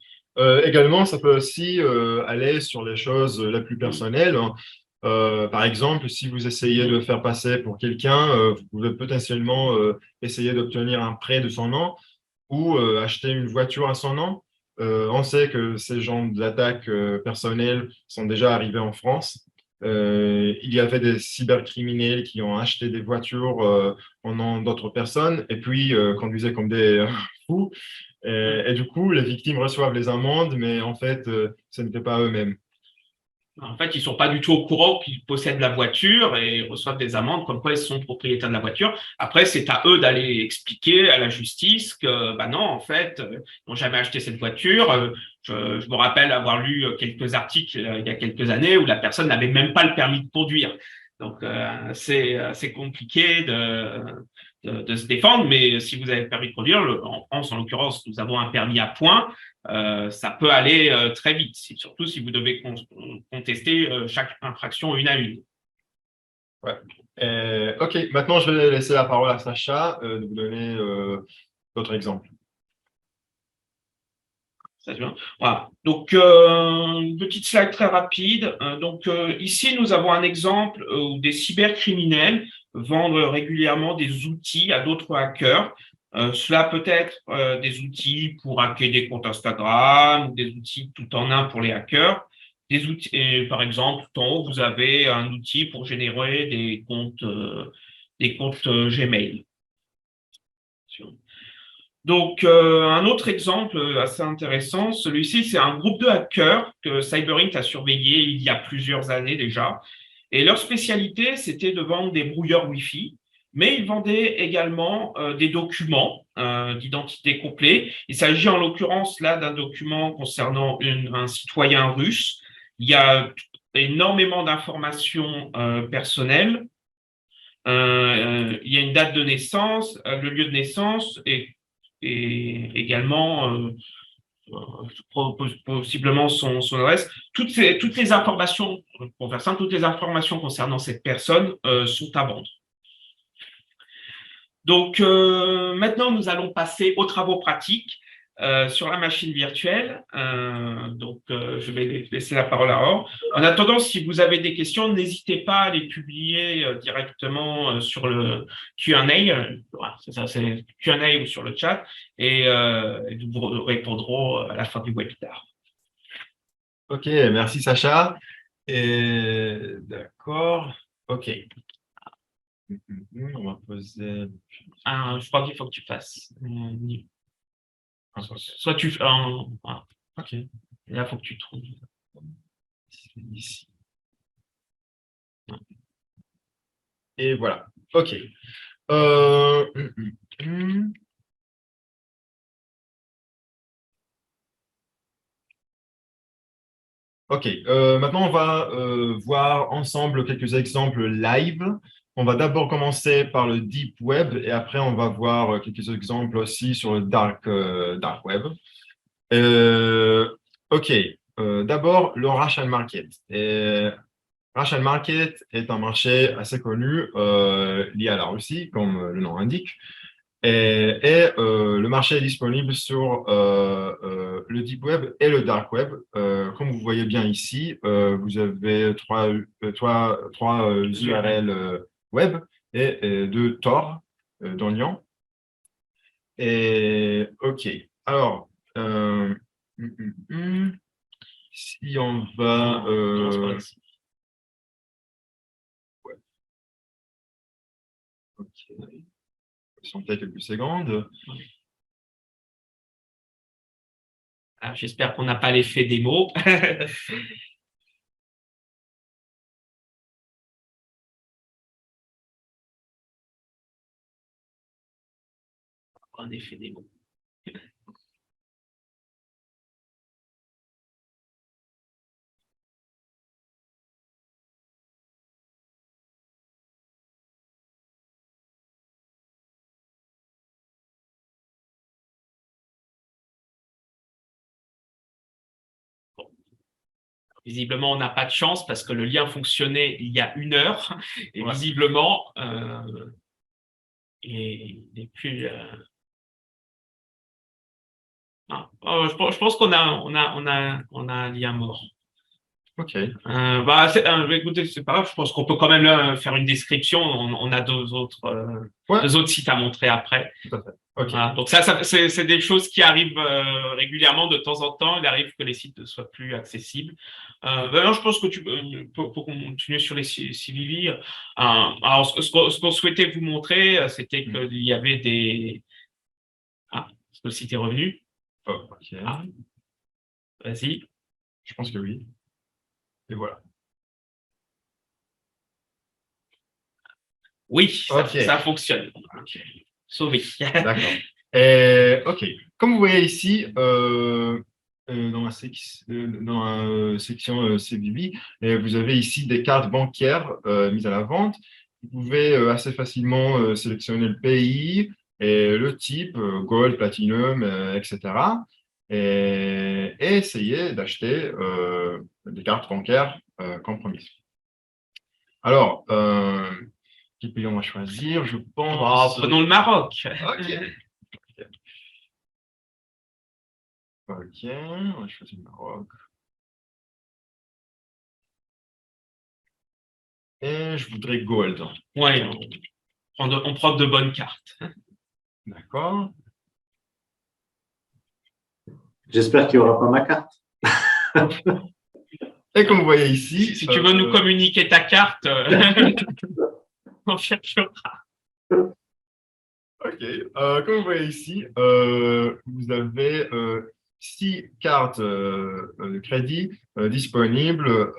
Également, ça peut aussi aller sur les choses les plus personnelles. Hein. Par exemple, si vous essayez de faire passer pour quelqu'un, vous pouvez potentiellement essayer d'obtenir un prêt de son nom ou acheter une voiture à son nom. On sait que ces genres d'attaques personnelles sont déjà arrivées en France. Il y avait des cybercriminels qui ont acheté des voitures au nom d'autres personnes et puis conduisaient comme des fous. Et du coup, les victimes reçoivent les amendes, mais en fait, ce n'était pas eux-mêmes. En fait, ils ne sont pas du tout au courant qu'ils possèdent la voiture et reçoivent des amendes comme quoi ils sont propriétaires de la voiture. Après, c'est à eux d'aller expliquer à la justice que, non, en fait, ils n'ont jamais acheté cette voiture. Je me rappelle avoir lu quelques articles il y a quelques années où la personne n'avait même pas le permis de conduire. Donc, c'est compliqué de se défendre, mais si vous avez le permis de conduire, en France, en l'occurrence, nous avons un permis à points. Ça peut aller très vite, surtout si vous devez contester chaque infraction une à une. Ouais. OK, maintenant je vais laisser la parole à Sacha de vous donner d'autres exemples. Voilà. Donc, une petite slide très rapide. Ici, nous avons un exemple où des cybercriminels vendent régulièrement des outils à d'autres hackers. Cela peut être des outils pour hacker des comptes Instagram ou des outils tout en un pour les hackers. des outils, et par exemple, tout en haut, vous avez un outil pour générer des comptes Gmail. Donc, un autre exemple assez intéressant, celui-ci, c'est un groupe de hackers que Cyberint a surveillé il y a plusieurs années déjà. Et leur spécialité, c'était de vendre des brouilleurs Wi-Fi, mais ils vendaient également des documents d'identité complets. Il s'agit en l'occurrence là d'un document concernant un citoyen russe. Il y a énormément d'informations personnelles. Il y a une date de naissance, le lieu de naissance et également possiblement son adresse. Toutes les informations, pour faire simple, toutes les informations concernant cette personne sont à vendre. Donc maintenant, nous allons passer aux travaux pratiques sur la machine virtuelle. Je vais laisser la parole à Or. En attendant, si vous avez des questions, n'hésitez pas à les publier directement sur le Q&A. C'est ça, c'est Q&A ou sur le chat, et nous vous répondrons à la fin du webinaire. Ok, merci Sacha. Et d'accord, ok. On va poser. Je crois qu'il faut que tu fasses. Soit tu fais un. Voilà. Ok. Et là, il faut que tu trouves. Ici. Et voilà. Ok. Ok. Maintenant, on va voir ensemble quelques exemples live. On va d'abord commencer par le Deep Web et après, on va voir quelques exemples aussi sur le Dark Web. Ok. D'abord, le Russian Market. Russian Market est un marché assez connu lié à la Russie, comme le nom l'indique. Le marché est disponible sur le Deep Web et le Dark Web. Comme vous voyez bien ici, vous avez trois URL web et deux Tor d'Onion. Et OK. Alors, si on va... ouais. OK. Patientez quelques secondes. J'espère qu'on n'a pas l'effet démo. Un effet démo. Visiblement, on n'a pas de chance parce que le lien fonctionnait il y a 1 heure et Ouais. visiblement, il n'est plus. Je pense qu'on a un lien mort. OK. Écoutez, c'est pas grave. Je pense qu'on peut quand même faire une description. On a deux autres sites à montrer après. Tout à fait. OK. Voilà. Donc ça c'est des choses qui arrivent régulièrement de temps en temps. Il arrive que les sites ne soient plus accessibles. Je pense que tu peux continuer sur les CVV. Alors, ce qu'on souhaitait vous montrer, c'était qu'il y avait des. Est-ce que le site est revenu? Oh, OK. Vas-y. Je pense que oui. Et voilà. Oui, ça fonctionne. Okay. Sauvé. D'accord. OK. Comme vous voyez ici, dans la section CVV, vous avez ici des cartes bancaires mises à la vente. Vous pouvez assez facilement sélectionner le pays et le type, Gold, Platinum, etc. Et essayer d'acheter des cartes bancaires comme promis. Alors, quel pays on va choisir? Je pense. Prenons le Maroc. OK, on va choisir le Maroc. Et je voudrais Gold. Oui, on prend de bonnes cartes. D'accord. J'espère qu'il n'y aura pas ma carte. Et comme vous voyez ici… Si tu veux nous communiquer ta carte, on cherchera. Ok, comme vous voyez ici, vous avez 6 cartes de crédit disponibles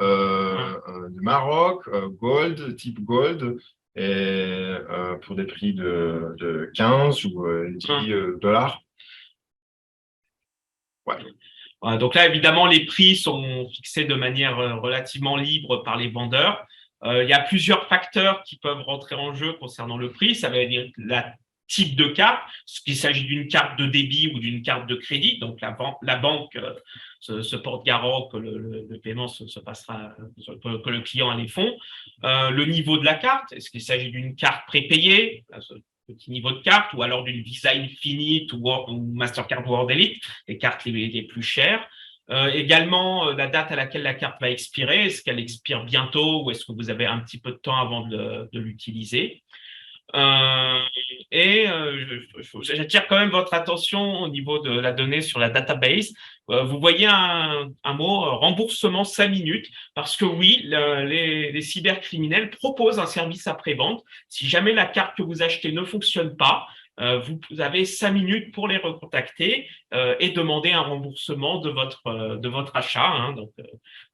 du Maroc, Gold, type Gold, et pour des prix de 15 ou 10 dollars. Ouais. Donc là, évidemment, les prix sont fixés de manière relativement libre par les vendeurs. Il y a plusieurs facteurs qui peuvent rentrer en jeu concernant le prix. Ça veut dire la type de carte, qu'il s'agit d'une carte de débit ou d'une carte de crédit. Donc la banque se porte garant que le paiement se passera, que le client a les fonds. Le niveau de la carte, est-ce qu'il s'agit d'une carte prépayée, petit niveau de carte, ou alors d'une Visa Infinite ou Mastercard World Elite, les cartes les plus chères. Également, la date à laquelle la carte va expirer, est-ce qu'elle expire bientôt ou est-ce que vous avez un petit peu de temps avant de l'utiliser? J'attire quand même votre attention au niveau de la donnée sur la database. Vous voyez un mot remboursement 5 minutes parce que oui, les cybercriminels proposent un service après-vente. Si jamais la carte que vous achetez ne fonctionne pas, vous avez 5 minutes pour les recontacter et demander un remboursement de votre achat, hein, donc,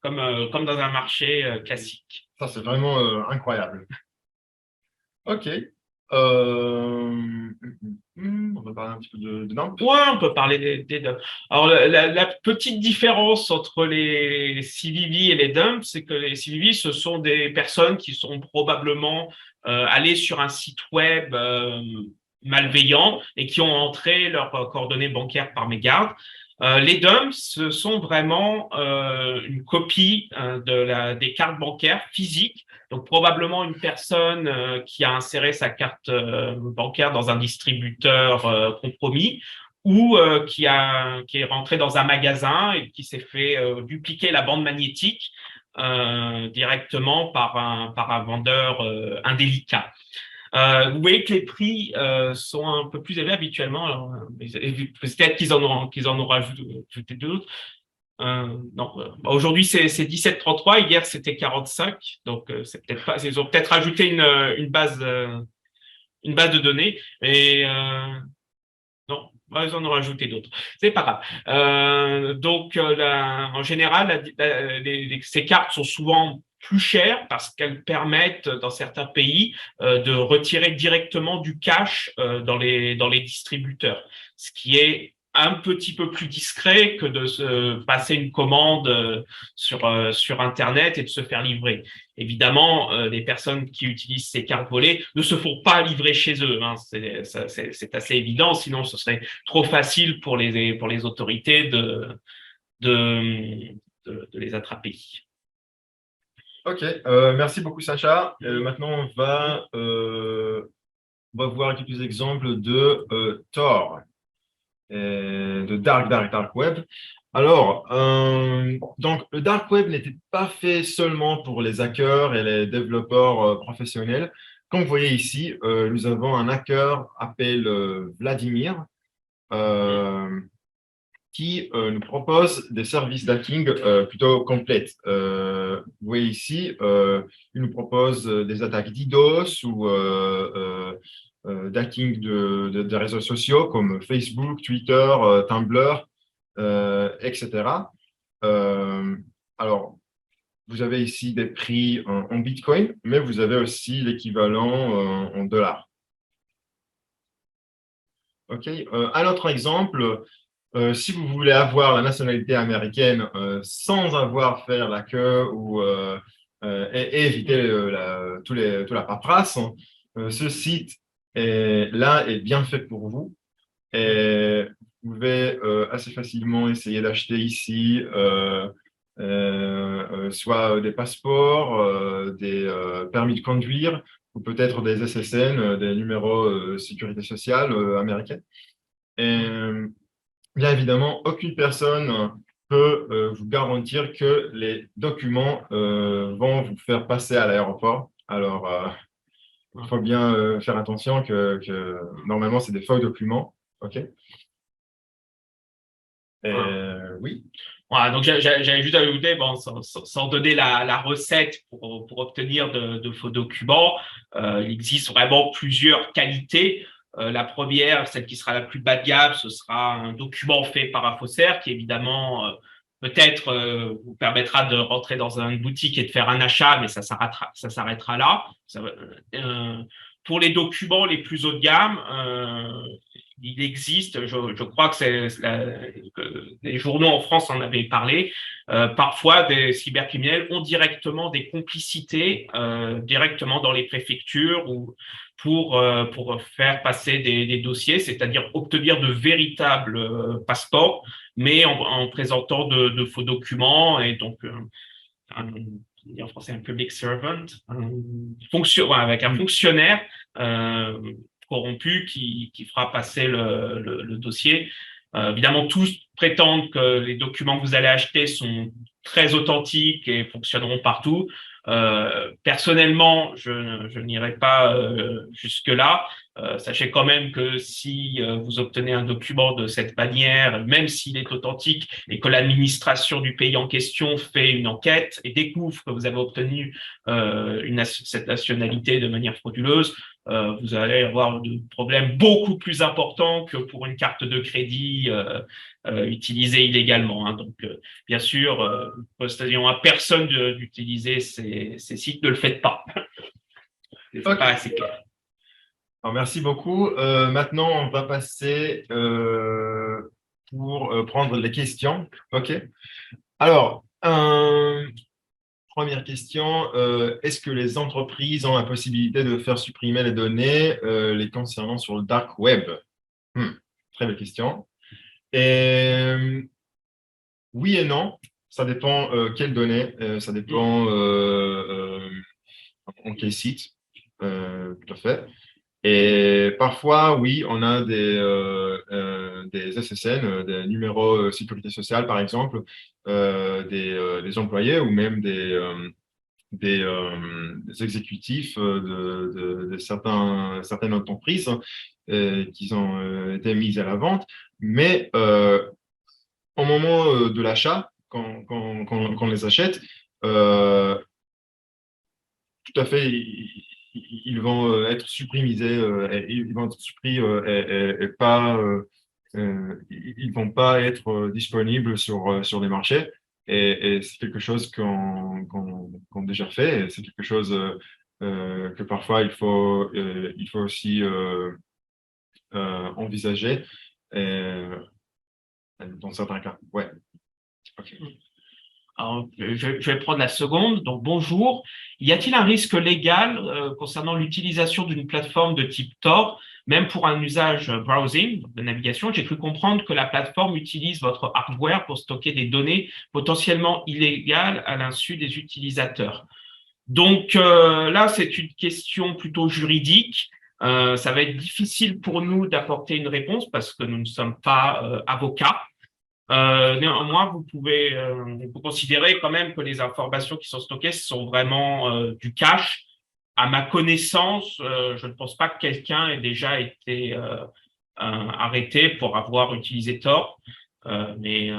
comme dans un marché classique. Ça, c'est vraiment incroyable. Ok. On va parler un petit peu de dump. Ouais, on peut parler des dumps. Alors, la petite différence entre les CVV et les dumps, c'est que les CVV, ce sont des personnes qui sont probablement allées sur un site web malveillant et qui ont entré leurs coordonnées bancaires par mégarde. Les dumps, ce sont vraiment une copie des cartes bancaires physiques. Donc, probablement une personne qui a inséré sa carte bancaire dans un distributeur compromis ou qui est rentré dans un magasin et qui s'est fait dupliquer la bande magnétique directement par un vendeur indélicat. Vous voyez que les prix sont un peu plus élevés habituellement. Alors, peut-être qu'ils en ont rajouté d'autres. Non, aujourd'hui c'est 17,33, hier c'était 45, donc c'est peut-être pas. Ils ont peut-être rajouté une base de données, et non, ils en ont rajouté d'autres. C'est pas grave. Donc en général, ces cartes sont souvent plus chères parce qu'elles permettent dans certains pays de retirer directement du cash dans les distributeurs, ce qui est un petit peu plus discret que de se passer une commande sur Internet et de se faire livrer. Évidemment, les personnes qui utilisent ces cartes volées ne se font pas livrer chez eux, hein. C'est assez évident, sinon ce serait trop facile pour les autorités de les attraper. Ok, merci beaucoup Sacha. Maintenant, on va voir quelques exemples de Tor, de Dark Web. Alors, donc, le Dark Web n'était pas fait seulement pour les hackers et les développeurs professionnels. Comme vous voyez ici, nous avons un hacker appelé Vladimir qui nous propose des services d'hacking plutôt complètes. Vous voyez ici, il nous propose des attaques DDoS ou d'hacking des réseaux sociaux comme Facebook, Twitter, Tumblr, etc. Alors, vous avez ici des prix en Bitcoin, mais vous avez aussi l'équivalent en dollars. OK. Un autre exemple, si vous voulez avoir la nationalité américaine sans avoir fait la queue et éviter toute la paperasse, ce site est bien fait pour vous. Et vous pouvez assez facilement essayer d'acheter ici soit des passeports, des permis de conduire, ou peut-être des SSN, des numéros sécurité sociale américaine. Et bien évidemment, aucune personne peut vous garantir que les documents vont vous faire passer à l'aéroport. Alors, il faut bien faire attention que normalement, c'est des faux documents. OK. Oui. Voilà, donc j'avais juste ajouté, bon, sans donner la recette pour obtenir de faux documents, il existe vraiment plusieurs qualités. La première, celle qui sera la plus bas de gamme, ce sera un document fait par un faussaire qui évidemment peut-être vous permettra de rentrer dans une boutique et de faire un achat, mais ça s'arrêtera là. Pour les documents les plus haut de gamme, il existe, je crois que les journaux en France en avaient parlé, parfois des cybercriminels ont directement des complicités directement dans les préfectures ou pour faire passer des dossiers, c'est-à-dire obtenir de véritables passeports, mais en présentant de faux documents et donc en français un public servant, avec un fonctionnaire corrompu qui fera passer le dossier. Évidemment, tous prétendent que les documents que vous allez acheter sont très authentiques et fonctionneront partout. Personnellement, je n'irai pas jusque-là. Sachez quand même que si vous obtenez un document de cette manière, même s'il est authentique et que l'administration du pays en question fait une enquête et découvre que vous avez obtenu cette nationalité de manière frauduleuse, vous allez avoir des problèmes beaucoup plus importants que pour une carte de crédit utilisée illégalement. Hein. Donc, bien sûr, posterions à personne d'utiliser ces sites, ne le faites pas. C'est pas assez clair. Alors, merci beaucoup. Maintenant, on va passer pour prendre les questions. OK. Alors, première question, est-ce que les entreprises ont la possibilité de faire supprimer les données les concernant sur le dark web? Très belle question. Et, oui et non, ça dépend quelles données, ça dépend en quel site, tout à fait. Et parfois, oui, on a des SSN, des numéros sécurité sociale, par exemple, des employés ou même des exécutifs de certaines entreprises qui ont été mises à la vente. Mais au moment de l'achat, quand on les achète, tout à fait, ils vont être supprimés, ils vont être supprimés et pas, ils vont pas être disponibles sur les marchés. Et c'est quelque chose qu'on déjà fait. Et c'est quelque chose que parfois il faut aussi envisager dans certains cas. Ouais. Ok. Alors, je vais prendre la seconde. Donc, bonjour. Y a-t-il un risque légal concernant l'utilisation d'une plateforme de type Tor, même pour un usage browsing, de navigation? J'ai cru comprendre que la plateforme utilise votre hardware pour stocker des données potentiellement illégales à l'insu des utilisateurs. Donc là, c'est une question plutôt juridique. Ça va être difficile pour nous d'apporter une réponse parce que nous ne sommes pas avocats. Néanmoins, vous pouvez vous considérer quand même que les informations qui sont stockées sont vraiment du cache. À ma connaissance, je ne pense pas que quelqu'un ait déjà été arrêté pour avoir utilisé Tor. Mais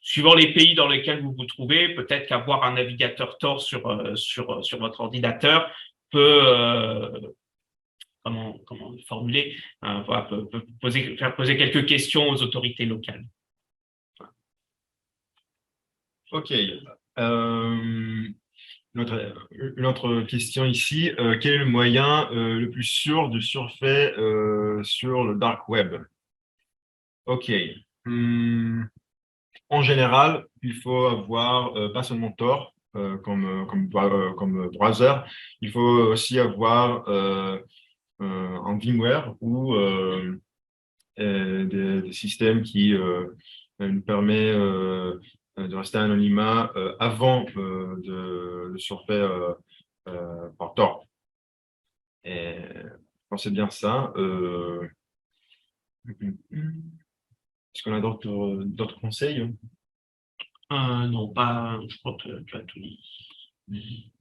suivant les pays dans lesquels vous vous trouvez, peut-être qu'avoir un navigateur Tor sur votre ordinateur peut, comment formuler, voilà, peut faire poser quelques questions aux autorités locales. OK. Une autre question ici. Quel est le moyen le plus sûr de surfer sur le dark web? OK. En général, il faut avoir pas seulement Tor comme browser, il faut aussi avoir un VMware ou des systèmes qui nous permettent de rester anonymat avant de surfer par Tor. Et quand c'est bien ça, est-ce qu'on a d'autres conseils? Non, pas, je crois que tu as tout dit.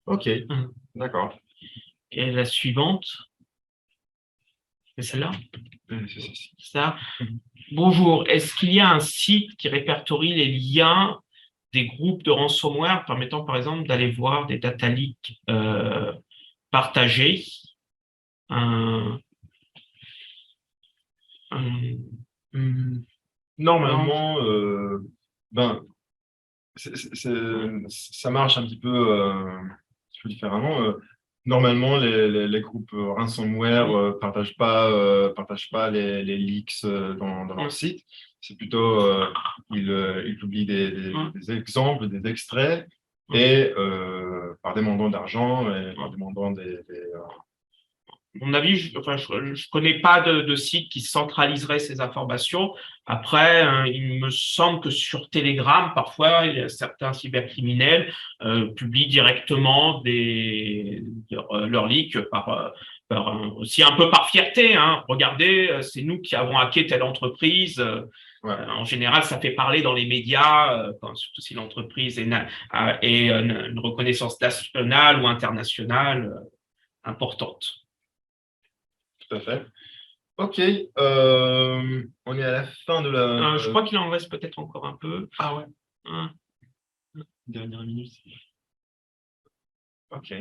OK, d'accord. Et la suivante, c'est celle-là? C'est Ça. Bonjour, est-ce qu'il y a un site qui répertorie les liens des groupes de ransomware permettant par exemple d'aller voir des data leaks partagés? Un- un- hum, non. Normalement, ben, ça marche un petit peu différemment. Normalement, les groupes ransomware partagent pas les leaks dans leur site. C'est plutôt, ils publient des exemples, des extraits, et par demandant d'argent et par demandant À mon avis, je connais pas de site qui centraliserait ces informations. Après, il me semble que sur Telegram, parfois, il y a certains cybercriminels publient directement leurs leaks aussi un peu par fierté. Hein. Regardez, c'est nous qui avons hacké telle entreprise. Ouais. En général, ça fait parler dans les médias, surtout si l'entreprise a une reconnaissance nationale ou internationale importante. Tout à fait. OK. On est à la fin de la. Je crois qu'il en reste peut-être encore un peu. Ah ouais. Dernière minute. OK.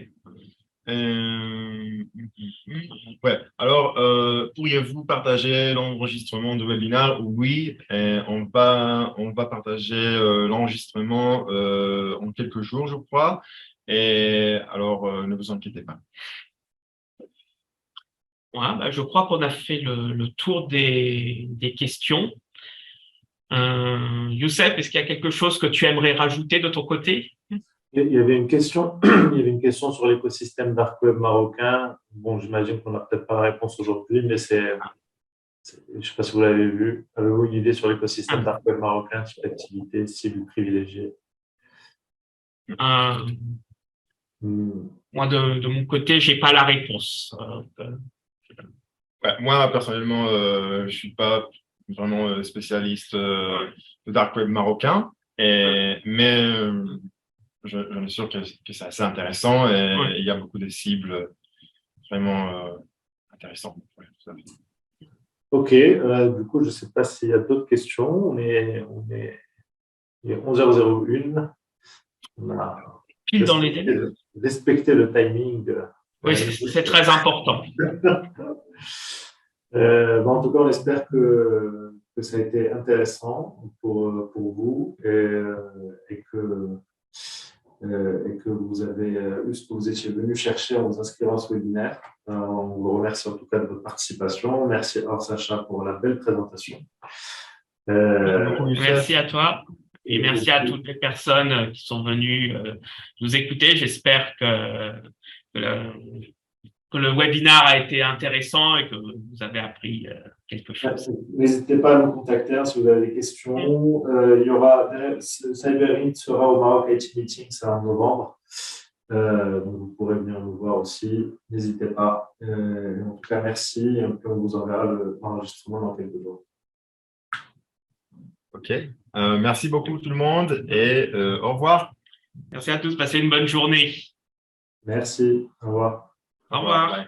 Ouais. Alors, pourriez-vous partager l'enregistrement de webinaire? Oui, on va partager l'enregistrement en quelques jours, je crois. Et alors, ne vous inquiétez pas. Ouais, je crois qu'on a fait le tour des questions. Youssef, est-ce qu'il y a quelque chose que tu aimerais rajouter de ton côté? Il y avait une question, il y avait une question sur l'écosystème dark web marocain. Bon, j'imagine qu'on n'a peut-être pas la réponse aujourd'hui, mais je ne sais pas si vous l'avez vu. Avez-vous une idée sur l'écosystème dark web marocain, type d'activité, cible privilégiée? Moi, de mon côté, j'ai pas la réponse. Ouais, moi, personnellement, je suis pas vraiment spécialiste de dark web marocain, mais j'en suis sûr que c'est assez intéressant et il y a beaucoup de cibles vraiment intéressantes. Ouais, tout à fait. Ok, du coup, je ne sais pas s'il y a d'autres questions. Il est 11h01. On a Pile dans les délais. respecté le timing. Oui, c'est très important. En tout cas, on espère que ça a été intéressant pour vous et que vous avez eu ce que vous étiez venu chercher en vous inscrivant à ce webinaire. On vous remercie en tout cas de votre participation. Merci à Sacha pour la belle présentation. Merci à toi et merci à toutes les personnes qui sont venues nous écouter. J'espère que le webinaire a été intéressant et que vous avez appris quelque chose. N'hésitez pas à nous contacter si vous avez des questions. Il y aura CyberInt sera au Maroc IT Meeting, c'est en novembre. Donc vous pourrez venir nous voir aussi. N'hésitez pas. En tout cas, merci. Et on vous enverra l'enregistrement dans quelques jours. OK. Merci beaucoup tout le monde et au revoir. Merci à tous. Passez une bonne journée. Merci. Au revoir. Au revoir.